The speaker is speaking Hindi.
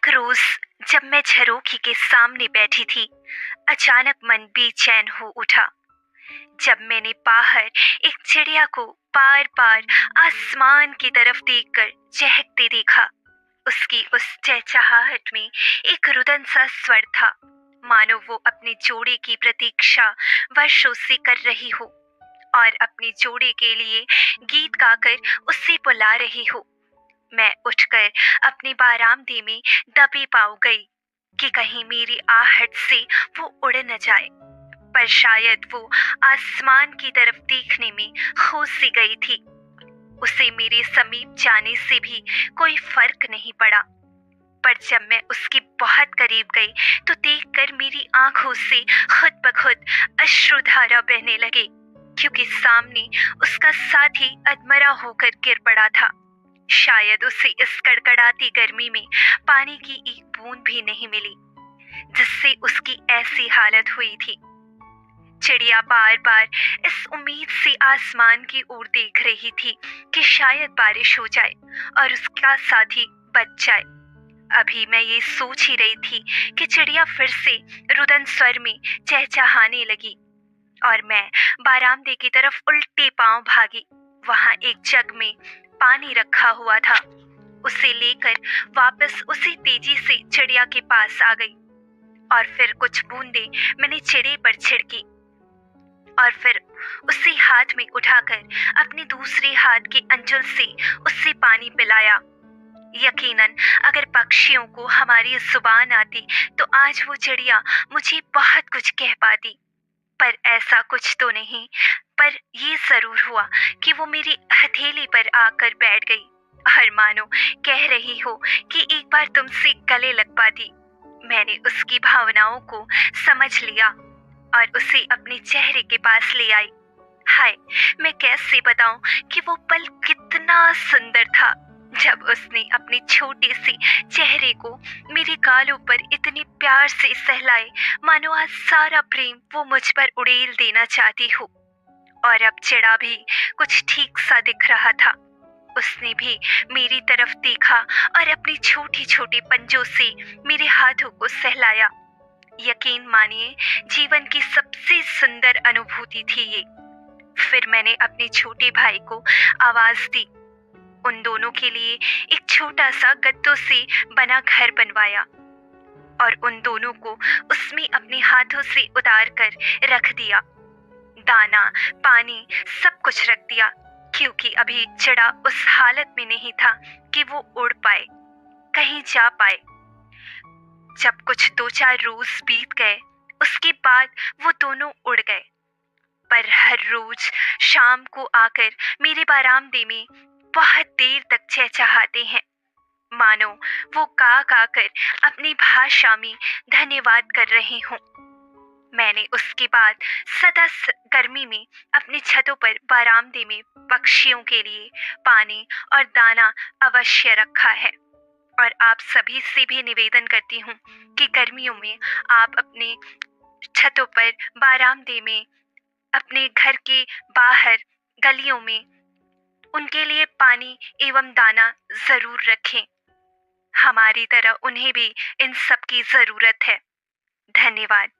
रोज जब मैं झरोखे के सामने बैठी थी, अचानक मन बेचैन हो उठा। जब मैंने बाहर एक चिड़िया को बार बार आसमान की तरफ देखकर चहकते देखा। उसकी उस चहचहाहट में एक रुदन सा स्वर था, मानो वो अपने जोड़े की प्रतीक्षा वर्षों से कर रही हो और अपने जोड़े के लिए गीत गाकर उसे बुला रही हो। मैं उठकर अपने बारामदे में दबे पाँव गई कि कहीं मेरी आहट से वो उड़ न जाए, पर शायद वो आसमान की तरफ देखने में खो सी गई थी। उसे मेरे समीप जाने से भी कोई फर्क नहीं पड़ा, पर जब मैं उसके बहुत करीब गई तो देखकर मेरी आंखों से खुद ब खुद अश्रुधारा बहने लगे, क्योंकि सामने उसका साथी अधमरा होकर गिर पड़ा था। शायद उसे इस कड़कड़ाती गर्मी में पानी की एक बूंद भी नहीं मिली, जिससे उसकी ऐसी हालत हुई थी। चिड़िया बार बार इस उम्मीद से आसमान की ओर देख रही थी कि शायद बारिश हो जाए और उसका साथी बच जाए। अभी मैं ये सोच ही रही थी कि चिड़िया फिर से रुदन स्वर में चहचहाने लगी और मैं बारामदे की तरफ उल्टे पांव भागी। वहां एक जग में पानी रखा हुआ था। उसे लेकर वापस उसी तेजी से चिड़िया के पास आ गई और फिर कुछ बूंदे मैंने चिड़े पर छिड़की और फिर उसे हाथ में उठाकर अपने दूसरे हाथ के अंचल से उससे पानी पिलाया। यकीनन अगर पक्षियों को हमारी जुबान आती तो आज वो चिड़िया मुझे बहुत कुछ कह पाती, पर ऐसा कुछ तो नहीं। पर ये जरूर हुआ कि वो मेरी हथेली पर आकर बैठ गई और मानो कह रही हो कि एक बार तुमसे गले लग पाती। मैंने उसकी भावनाओं को समझ लिया और उसे अपने चेहरे के पास ले आई। हाय, मैं कैसे बताऊं कि वो पल कितना सुंदर था जब उसने अपने छोटे से चेहरे को मेरे गालों पर इतने प्यार से सहलाए, मानो आज सारा प्रेम वो मुझ पर उड़ेल देना चाहती हो। और अब चिड़ा भी कुछ ठीक सा दिख रहा था। उसने भी मेरी तरफ देखा और अपने छोटे छोटे पंजों से मेरे हाथों को सहलाया। यकीन मानिए, जीवन की सबसे सुंदर अनुभूति थी ये। फिर मैंने अपने छोटे भाई को आवाज दी। उन दोनों के लिए एक छोटा सा गत्तों से बना घर बनवाया और उन दोनों को उसमें अपने हाथों से उतार कर रख दिया। दाना, पानी सब कुछ रख दिया, क्योंकि अभी चिड़ा उस हालत में नहीं था कि वो उड़ पाए, कहीं जा पाए। जब कुछ 2-4 रोज बीत गए, उसके बाद वो दोनों उड़ गए, पर हर रोज शाम को आकर मेरे बारामदे में बहुत देर तक चहचहाते हैं, मानो वो गा गा कर अपनी भाषा में धन्यवाद कर रहे हों। मैंने उसके बाद सदा गर्मी में अपनी छतों पर बारामदे में पक्षियों के लिए पानी और दाना अवश्य रखा है। और आप सभी से भी निवेदन करती हूँ कि गर्मियों में आप अपने छतों पर, बारामदे में, अपने घर के बाहर गलियों में उनके लिए पानी एवं दाना जरूर रखें। हमारी तरह उन्हें भी इन सब की जरूरत है। धन्यवाद।